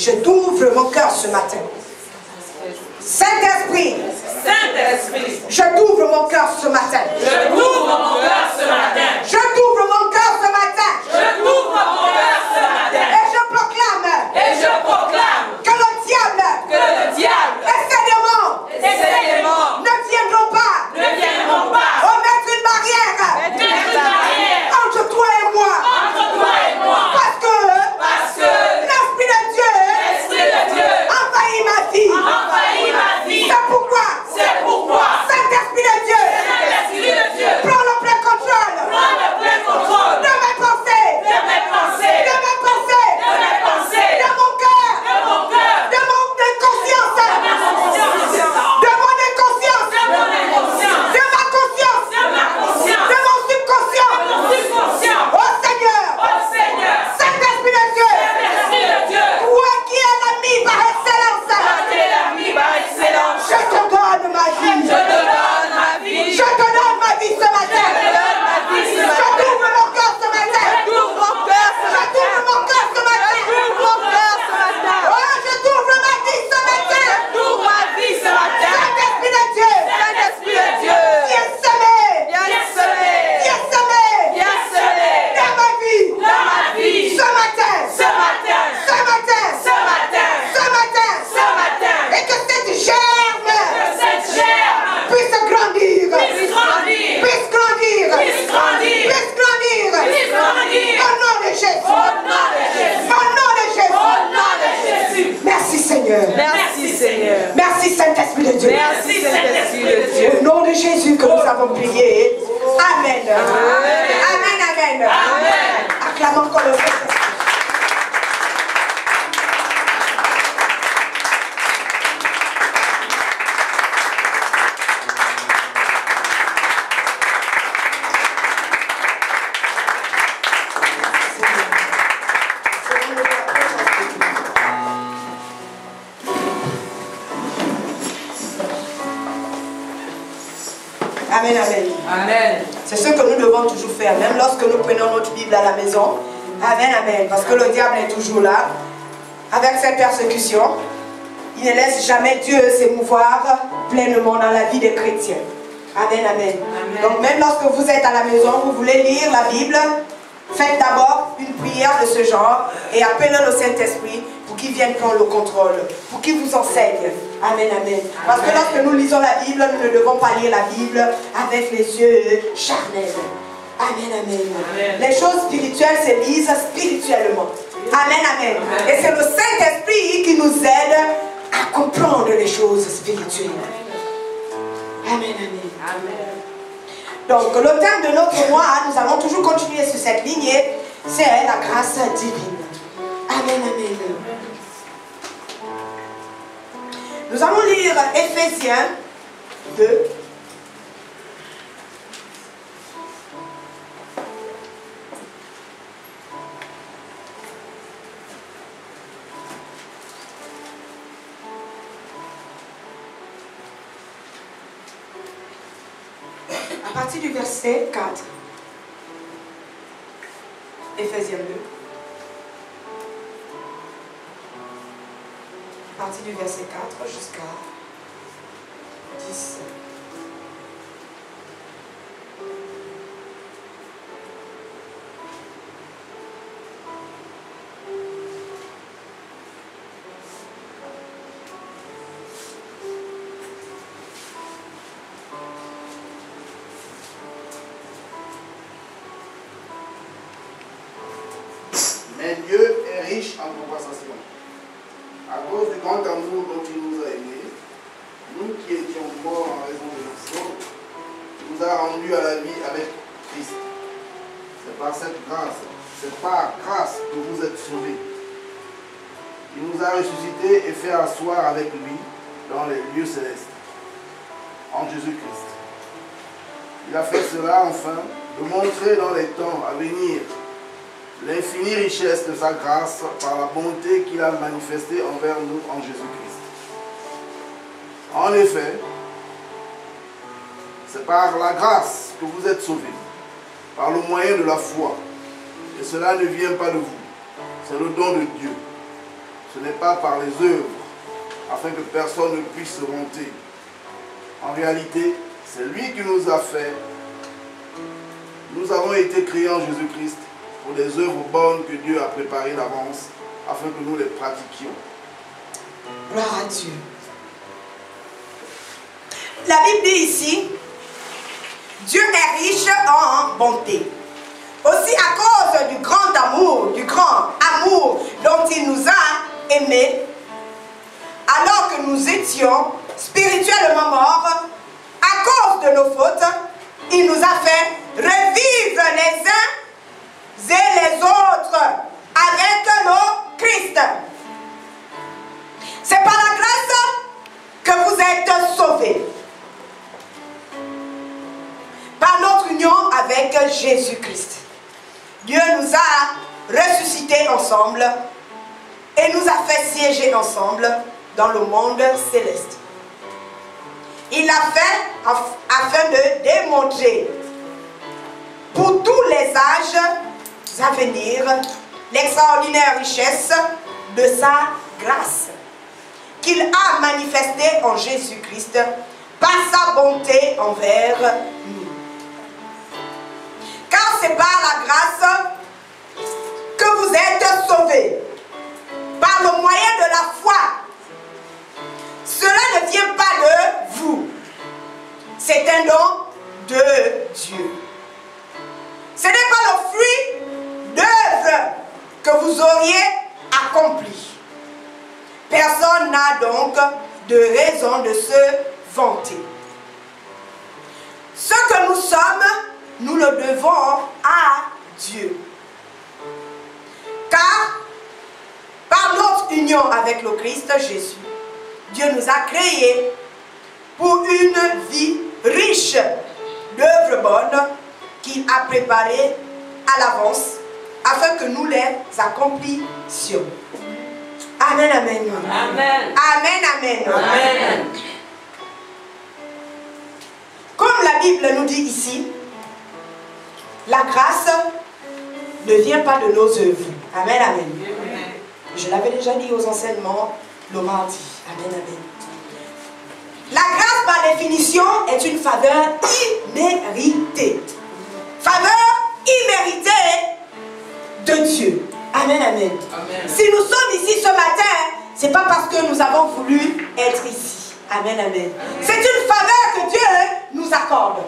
Je t'ouvre mon cœur ce matin. Saint-Esprit, je t'ouvre mon cœur ce matin. Je t'ouvre mon cœur ce matin. Je t'ouvre mon cœur ce matin. Je t'ouvre mon cœur ce matin. Et je proclame que le diable et ses démons ne viendront pas remettre une barrière entre toi et moi. Parce que l'Esprit de Dieu envahit ma vie. C'est pourquoi Saint-Esprit de Dieu prend le plein contrôle de mes pensées, de mon cœur, de mon inconscience, de mon inconscience, de ma conscience, de mon subconscient. Oh Seigneur, Saint-Esprit de Dieu, toi qui es l'ami par excellence, je te donne ma vie. Je te donne ma vie ce matin. Je t'ouvre mon cœur ce matin. Je t'ouvre mon cœur ce matin. Oh, je t'ouvre ma vie ce matin. Saint-Esprit de Dieu. Viens semer. Dans ma vie. Ce matin. Et que cette germe puisse grandir. Au nom de Jésus. Merci Seigneur. Merci Saint-Esprit de Dieu. Au nom de Jésus que nous avons prié. Amen. Acclamons encore le Saint-Esprit. Amen. C'est ce que nous devons toujours faire, même lorsque nous prenons notre Bible à la maison. Amen. Parce que le diable est toujours là, avec ses persécutions. Il ne laisse jamais Dieu s'émouvoir pleinement dans la vie des chrétiens. Amen. Donc même lorsque vous êtes à la maison, vous voulez lire la Bible, faites d'abord une prière de ce genre et appelez le Saint-Esprit pour qu'il vienne prendre le contrôle, pour qu'il vous enseigne. Amen. Parce que lorsque nous lisons la Bible, nous ne devons pas lire la Bible avec les yeux charnels. Amen. Les choses spirituelles se lisent spirituellement. Amen. Et c'est le Saint-Esprit qui nous aide à comprendre les choses spirituelles. Amen. Donc le thème de notre mois, nous allons toujours continuer sur cette lignée, c'est la grâce divine. Amen. Nous allons lire Éphésiens 2. À partir du verset 4. Éphésiens 2. À partir du verset 4 jusqu'à 10. Mais Dieu est riche en compensation. À cause du grand amour dont il nous a aimés, nous qui étions morts en raison de nos fautes, il nous a rendus à la vie avec Christ. C'est par cette grâce, c'est par grâce que vous êtes sauvés. Il nous a ressuscités et fait asseoir avec lui dans les lieux célestes, en Jésus-Christ. Il a fait cela afin de montrer dans les temps à venir l'infinie richesse de sa grâce par la bonté qu'il a manifestée envers nous en Jésus-Christ. En effet, c'est par la grâce que vous êtes sauvés, par le moyen de la foi. Et cela ne vient pas de vous, c'est le don de Dieu. ce n'est pas par les œuvres, afin que personne ne puisse se vanter. En réalité, c'est lui qui nous a fait. Nous avons été créés en Jésus-Christ pour des œuvres bonnes que Dieu a préparées d'avance, afin que nous les pratiquions. Gloire à Dieu. La Bible dit ici, Dieu est riche en bonté. Aussi à cause du grand amour dont il nous a aimés, alors que nous étions spirituellement morts, à cause de nos fautes, il nous a fait revivre les uns et les autres avec le Christ. C'est par la grâce que vous êtes sauvés. Par notre union avec Jésus-Christ. Dieu nous a ressuscités ensemble et nous a fait siéger ensemble dans le monde céleste. Il l'a fait afin de démontrer pour tous les âges à venir l'extraordinaire richesse de sa grâce qu'il a manifestée en Jésus-Christ par sa bonté envers nous. Car c'est par la grâce que vous êtes sauvés, par le moyen de la foi. Cela ne vient pas de vous, c'est un don de Dieu. Ce n'est pas le fruit d'œuvres que vous auriez accompli. Personne n'a donc de raison de se vanter. Ce que nous sommes, nous le devons à Dieu. Car, par notre union avec le Christ Jésus, Dieu nous a créés pour une vie riche d'œuvres bonnes qu'il a préparées à l'avance afin que nous les accomplissions. Amen, amen. Amen. Amen, amen. Amen. Comme la Bible nous dit ici, la grâce ne vient pas de nos œuvres. Amen, amen. Je l'avais déjà dit aux enseignements le mardi. Amen, amen. La grâce, par définition, est une faveur imméritée. Faveur imméritée de Dieu. Amen, amen. Amen. Si nous sommes ici ce matin, ce n'est pas parce que nous avons voulu être ici. Amen, amen. C'est une faveur que Dieu nous accorde.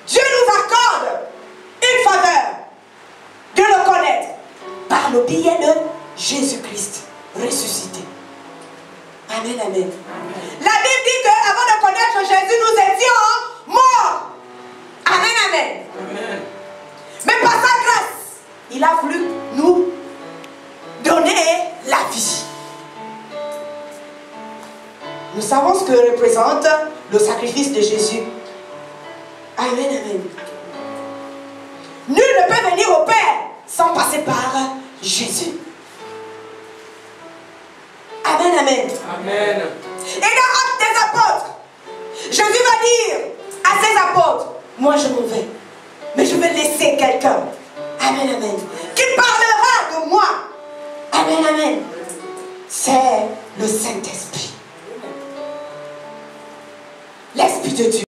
Dieu nous accorde une faveur de le connaître par le biais de Jésus-Christ ressuscité. Amen, amen. La Bible dit qu'avant de connaître Jésus, nous étions morts. Amen, amen. Amen. Mais par sa grâce, il a voulu nous donner la vie. Nous savons ce que représente le sacrifice de Jésus. Amen, amen. Nul ne peut venir au Père sans passer par Jésus. Amen, amen. Amen. Et dans Actes des Apôtres, Jésus va dire à ses apôtres, moi je m'en vais, mais je vais laisser quelqu'un. Amen, amen. Qui parlera de moi. Amen, amen. C'est le Saint-Esprit. L'Esprit de Dieu.